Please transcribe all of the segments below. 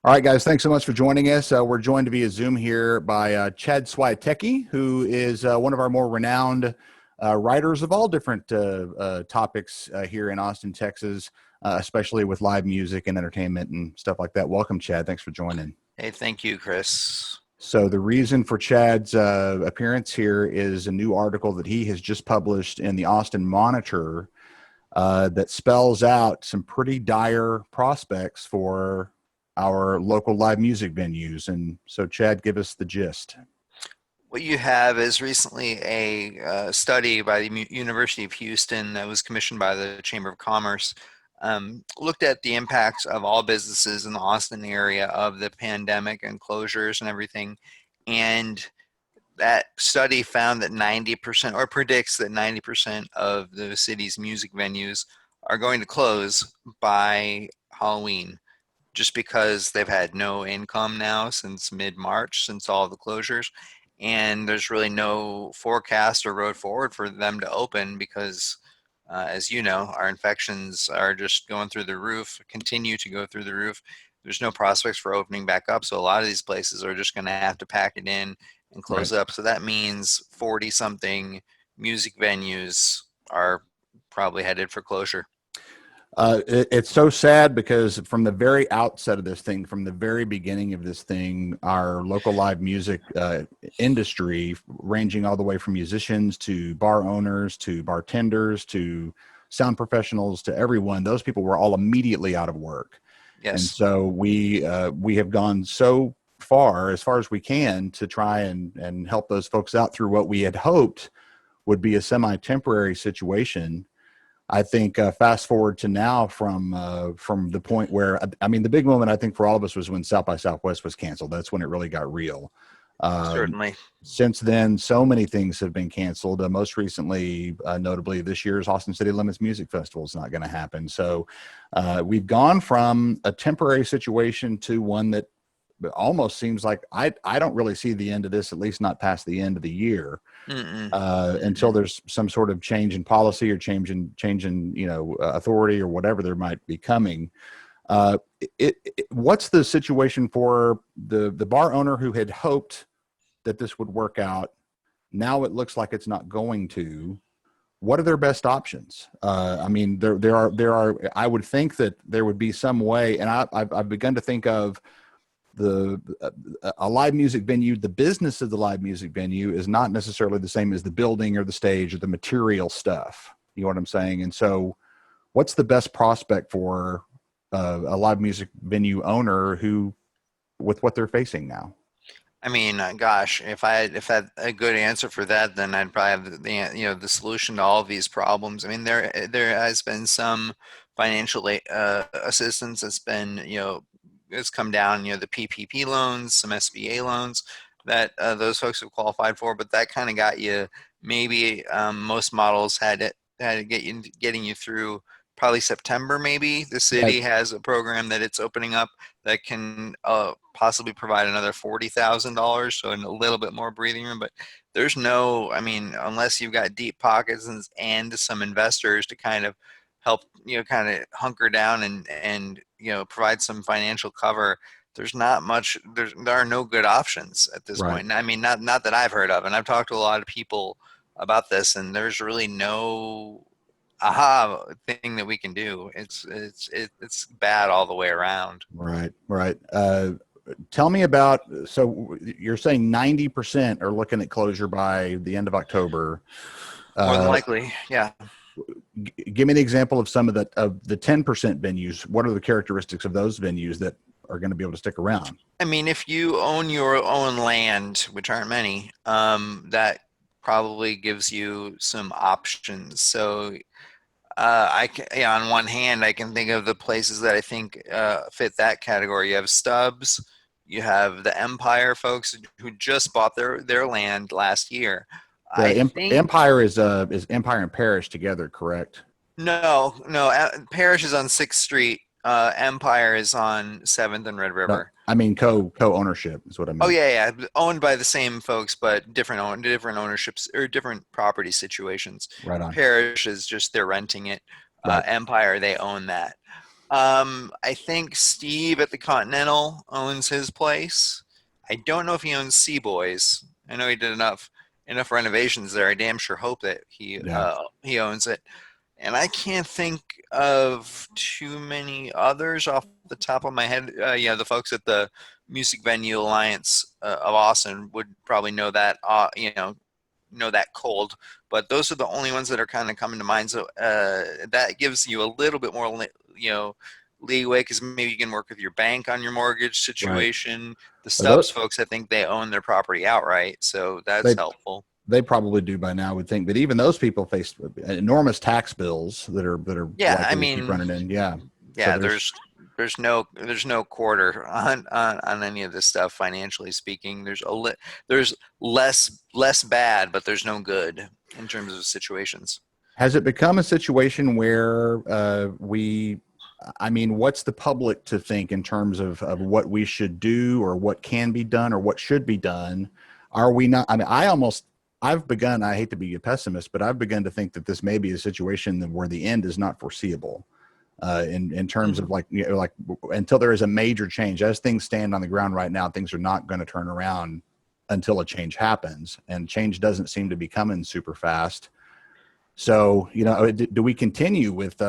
All right, guys, thanks so much for joining us. We're joined via Zoom here by Chad Swiatecki, who is one of our more renowned writers of all different topics here in Austin, Texas, especially with live music and entertainment and stuff like that. Welcome, Chad. Thanks for joining. Hey, thank you, Chris. So, the reason for Chad's appearance here is a new article that he has just published in the Austin Monitor that spells out some pretty dire prospects for our local live music venues. And so, Chad, give us the gist. What you have is recently a study by the University of Houston that was commissioned by the Chamber of Commerce, looked at the impacts of all businesses in the Austin area of the pandemic and closures and everything. And that study found that 90%, or predicts that 90% of the city's music venues are going to close by Halloween, just because they've had no income now since mid-March, since all the closures, and there's really no forecast or road forward for them to open because, as you know, our infections are just going through the roof, continue to go through the roof. There's no prospects for opening back up, so a lot of these places are just going to have to pack it in and Right. close up. So that means 40 something music venues are probably headed for closure. It's so sad because from the very outset of this thing, from the very beginning of this thing, our local live music industry, ranging all the way from musicians to bar owners to bartenders to sound professionals to everyone, those people were all immediately out of work. And Yes. so we have gone so far as we can to try and help those folks out through what we had hoped would be a semi-temporary situation. I think fast forward to now from the point where I mean the big moment I think for all of us was when South by Southwest was canceled. That's when it really got real. Um, Certainly. since then, so many things have been canceled. Most recently, notably, this year's Austin City Limits Music Festival is not going to happen. So we've gone from a temporary situation to one that almost seems like I don't really see the end of this, at least not past the end of the year, Mm-mm. until Mm-mm. there's some sort of change in policy or change in authority or whatever there might be coming. What's the situation for the bar owner who had hoped that this would work out? Now it looks like it's not going to. What are their best options? I mean, there are. I would think that there would be some way, and I've begun to think of the a live music venue. The business of the live music venue is not necessarily the same as the building or the stage or the material stuff. You know what I'm saying? And so, what's the best prospect for a live music venue owner who, with what they're facing now? I mean, gosh, if I had a good answer for that, then I'd probably have the solution to all of these problems. I mean, there has been some financial assistance that's been it's come down, the PPP loans, some SBA loans that those folks have qualified for, but that kind of got you, maybe most models had to getting you through probably September. Maybe the Yeah, city has a program that it's opening up that can possibly provide another $40,000, so a little bit more breathing room. But there's no, I mean, unless you've got deep pockets and some investors to kind of help, kind of hunker down and provide some financial cover. There's not much. There are no good options at this right. point. I mean, not that I've heard of, and I've talked to a lot of people about this, and there's really no aha thing that we can do. It's bad all the way around. Right, right. Tell me about, so you're saying 90% are looking at closure by the end of October. More than Uh, likely, yeah. Give me an example of some of the 10% venues. What are the characteristics of those venues that are going to be able to stick around? I mean, if you own your own land, which aren't many, that probably gives you some options. So, yeah, on one hand, I can think of the places that I think fit that category. You have Stubbs, you have the Empire folks who just bought their land last year. I The think Empire is Empire and Parish together, correct? no, no, Parish is on Sixth Street. Empire is on Seventh and Red No, River. I mean co ownership is what I Oh meant. yeah, yeah, owned by the same folks, but different ownerships or different property situations. Right on. Parish is just they're renting it. Right. Empire, they own that. I think Steve at the Continental owns his place. I don't know if he owns Seaboys. I know he did enough renovations there. I damn sure hope that Yeah. he owns it. And I can't think of too many others off the top of my head. Yeah, the folks at the Music Venue Alliance of Austin would probably know that. Know that cold, but those are the only ones that are kind of coming to mind. So that gives you a little bit more, leeway because maybe you can work with your bank on your mortgage Right. situation. The Tho- Stubbs folks, I think they own their property outright, so that's They helpful. they probably do by now, I would think. But even those people face enormous tax bills that are Yeah, I likely to keep mean, running in. Yeah. So yeah, there's no quarter on any of this stuff financially speaking. There's less bad, but there's no good in terms of situations. has it become a situation where I mean, what's the public to think in terms of what we should do or what can be done or what should be done? Are we not? I mean, I've begun, I hate to be a pessimist, but I've begun to think that this may be a situation where the end is not foreseeable. In terms of Mhm. like, like until there is a major change, as things stand on the ground right now, things are not going to turn around until a change happens, and change doesn't seem to be coming super fast. So, do we continue with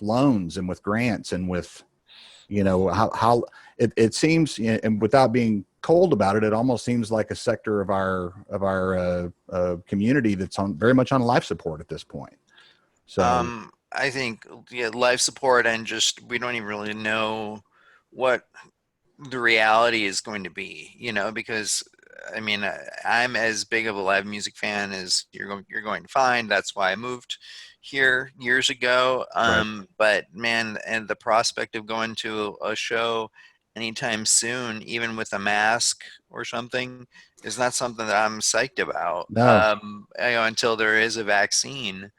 loans and with grants and with, how it seems, and without being cold about it, it almost seems like a sector of our community that's on very much on life support at this point. So, I think, yeah, life support, and just we don't even really know what the reality is going to be, because I mean, I'm as big of a live music fan as you're going to find. That's why I moved here years ago. right. But man, and the prospect of going to a show anytime soon, even with a mask or something, is not something that I'm psyched about. No, Until there is a vaccine.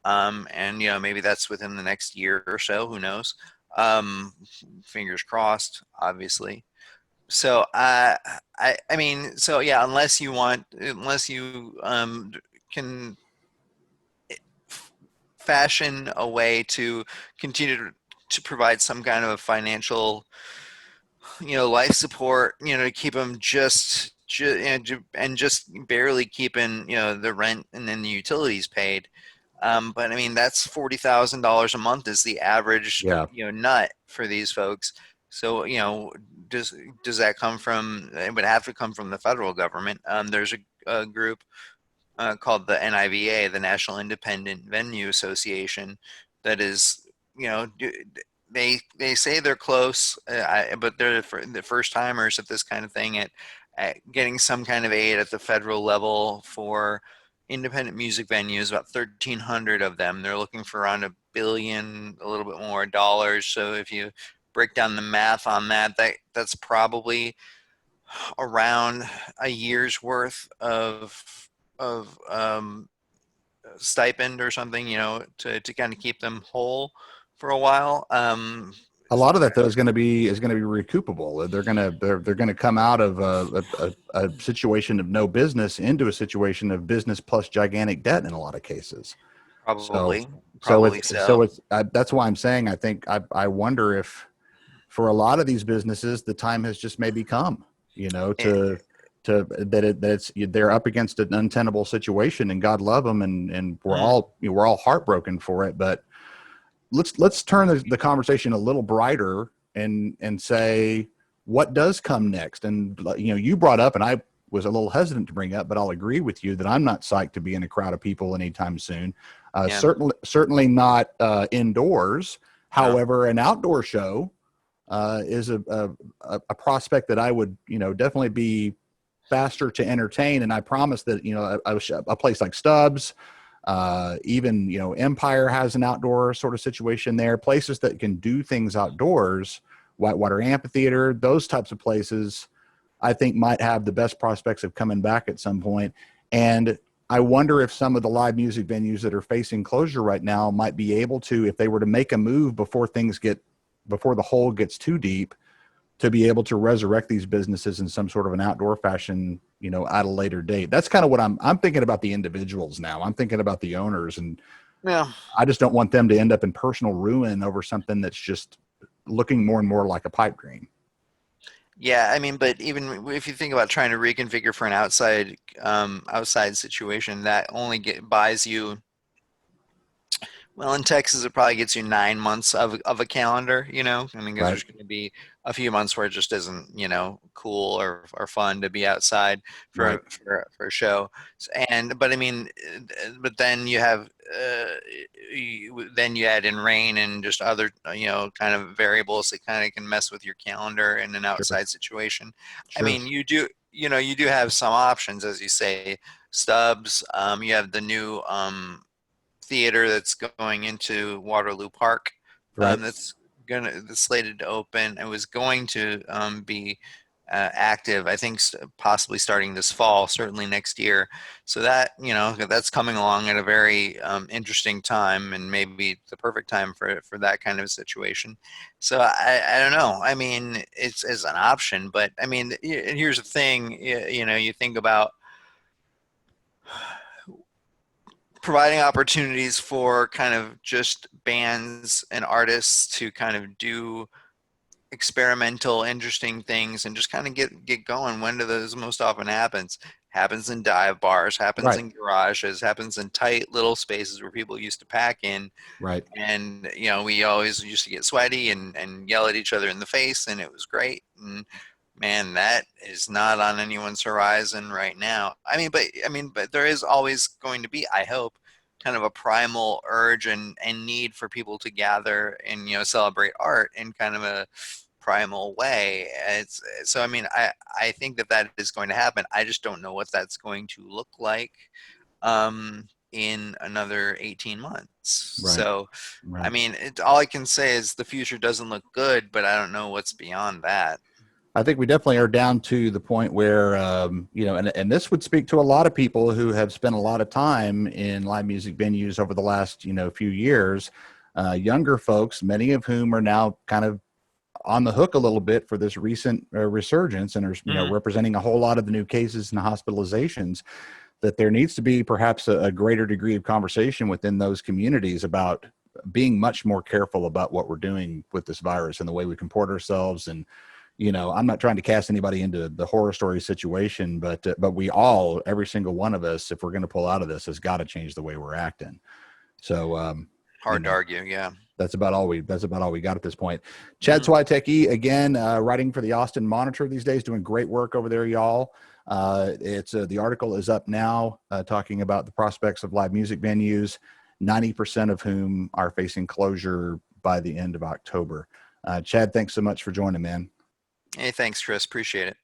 And maybe that's within the next year or so. Who knows? Um, Fingers crossed, obviously. So I mean, so yeah, unless you can fashion a way to continue to provide some kind of financial, life support, to keep them and just barely keeping, the rent and then the utilities paid. But I mean, that's $40,000 a month is the average, yeah, nut for these folks. So, does does that come from? It would have to come from the federal government. There's a group called the NIVA, the National Independent Venue Association, that is, you know, they say they're close, but they're the first timers at this kind of thing at getting some kind of aid at the federal level for independent music venues. About 1,300 of them. They're looking for around $1 billion, a little bit more dollars. So if you break down the math on that, that's probably around a year's worth of stipend or something, to kind of keep them whole for a while. a lot of that though is going to be recoupable. They're going to come out of a situation of no business into a situation of business plus gigantic debt in a lot of cases. So, Probably, so probably it's so so. it's that's why I'm saying I wonder if for a lot of these businesses the time has just maybe come, Eh, they're up against an untenable situation, and God love them, and we're mm, all we're all heartbroken for it. But let's turn the conversation a little brighter and say what does come next. And you brought up, and I was a little hesitant to bring up, but I'll agree with you that I'm not psyched to be in a crowd of people anytime soon. yeah, Certainly not indoors. no, However, an outdoor show is a prospect that I would definitely be faster to entertain. And I promise that a place like Stubbs, even Empire has an outdoor sort of situation there. Places that can do things outdoors, Whitewater Amphitheater, those types of places, I think might have the best prospects of coming back at some point. And I wonder if some of the live music venues that are facing closure right now might be able to, if they were to make a move before the hole gets too deep, to be able to resurrect these businesses in some sort of an outdoor fashion, at a later date. That's kind of what I'm thinking about the individuals now. I'm thinking about the owners, and Yeah. I just don't want them to end up in personal ruin over something that's just looking more and more like a pipe dream. Yeah, I mean, but even if you think about trying to reconfigure for an outside situation, that only buys you, well, in Texas, it probably gets you 9 months of a calendar, you know? I mean, because Right. there's going to be a few months where it just isn't, cool or fun to be outside Right. for a show. But I mean, but then you have, then you add in rain and just other, kind of variables that kind of can mess with your calendar in an Sure. outside situation. I Sure. mean, you do have some options, as you say, stubs. You have the new, theater that's going into Waterloo Park. Right. That's slated to open. It was going to be active, I think, possibly starting this fall, certainly next year. So that that's coming along at a very interesting time, and maybe the perfect time for that kind of situation. So I don't know. I mean, it's as an option, but I mean, and here's the thing. You think about providing opportunities for kind of just bands and artists to kind of do experimental, interesting things and just kind of get going. When do those most often happens in dive bars, happens Right. in garages, happens in tight little spaces where people used to pack in. Right. And we always used to get sweaty and yell at each other in the face, and it was great. And man, that is not on anyone's horizon right now. I mean, but there is always going to be, I hope, kind of a primal urge and need for people to gather and celebrate art in kind of a primal way. It's so I mean, I think that is going to happen. I just don't know what that's going to look like in another 18 months. Right. So I Right. mean, all I can say is the future doesn't look good, but I don't know what's beyond that. I think we definitely are down to the point where, and this would speak to a lot of people who have spent a lot of time in live music venues over the last, few years. Younger folks, many of whom are now kind of on the hook a little bit for this recent resurgence and are, Mhm. representing a whole lot of the new cases and hospitalizations, that there needs to be perhaps a greater degree of conversation within those communities about being much more careful about what we're doing with this virus and the way we comport ourselves. And I'm not trying to cast anybody into the horror story situation, but we all, every single one of us, if we're going to pull out of this, has got to change the way we're acting. So you Hard to know argue, yeah. that's about all we got at this point. Chad Mhm. Swiatecki, again, writing for the Austin Monitor these days, doing great work over there, y'all. It's the article is up now, talking about the prospects of live music venues, 90% of whom are facing closure by the end of October. Chad, thanks so much for joining, man. Hey, thanks, Chris. Appreciate it.